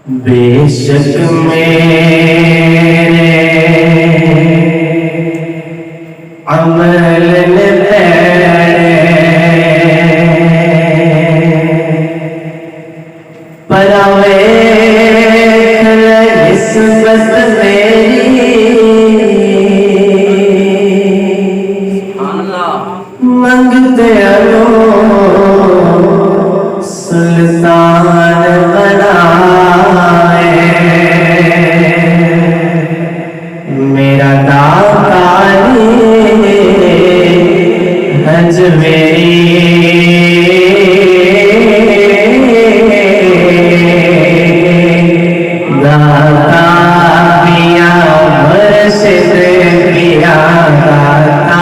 बेशक मेरे अमल ने पर निस्बत मेरी मंगते अलो सुल्तान बनाए। मेरा दाता हज मेरी दाता पिया मुर्शिद पिया दाता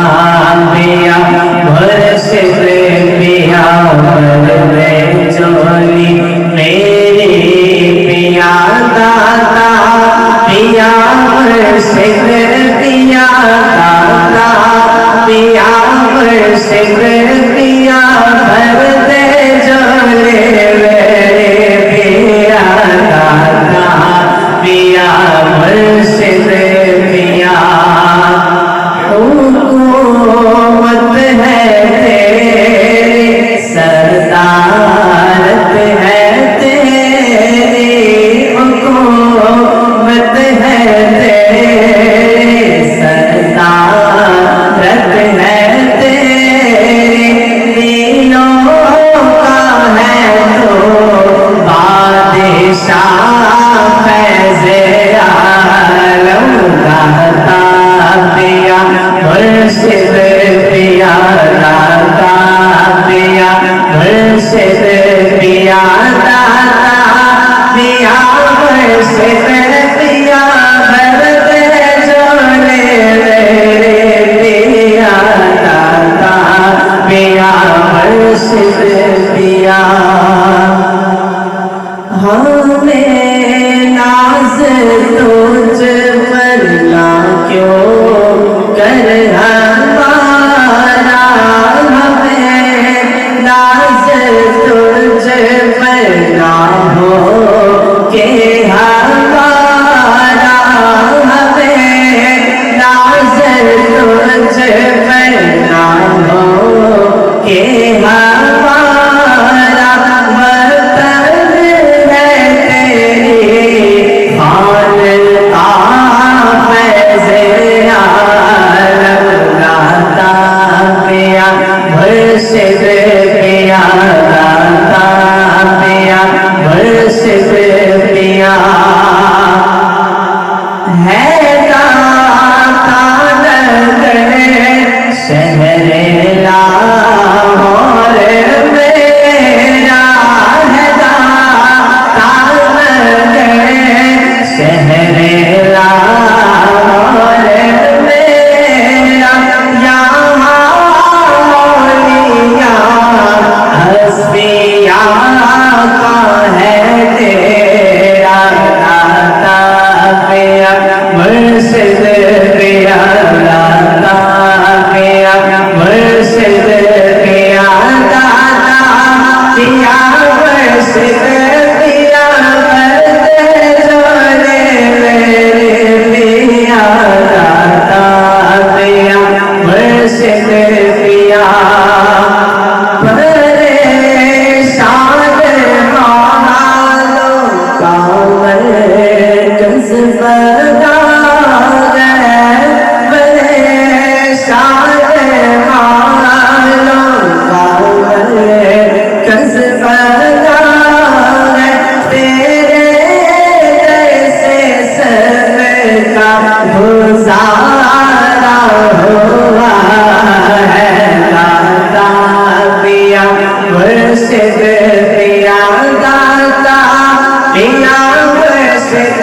पिया मुर्शिद पिया बदले चोली मेरी पिया दाता पिया मुर्शिद पिया दाता पिया मुर्शिद पिया बदले चोली मेरे पिया दाता पिया मुर्शिद पिया। हुकूमत है तेरी सरदारत है तेरी हुकूमत है तेरी सरदारत है तेरी तीनों का है तो बादशाह फैज़े आलम दाता पिया मुर्शिद पिया दाता पिया मुर्शिद पिया दाता पिया मुर्शिद पिया बरते जोड़े मेरे पिया दाता पिया मुर्शिद पिया। हमें नाज तुझ पर ना क्यों कर हमारा हमें नाज तुझ पर ना हो के हमारा हमें नाज तुझ पर ना हो के हमारा बर्तन है तेरी खानका फैज़े आलम दाता पिया मुर्शिद पिया दाता पिया मुर्शिद पिया। है दाता नगर शहरे लाहौर मेरा है दाता नगर शहरे लाहौर मेरा। यहाँ मौलिया हस्बिया का है तेरा दाता पिया मुर्शिद पिया दाता पिया मुर्शिद पिया दाता पिया मुर्शिद पिया बरते जोड़े मेरे पिया दाता पिया मुर्शिद पिया। परेशान हालों का मरकज़ बना गए परेशान हालों का मरकज़ बना गए तेरे जैसे सबका गुज़ारा हुआ है दाता पिया मुर्शिद पिया दाता पिया मुर्शिद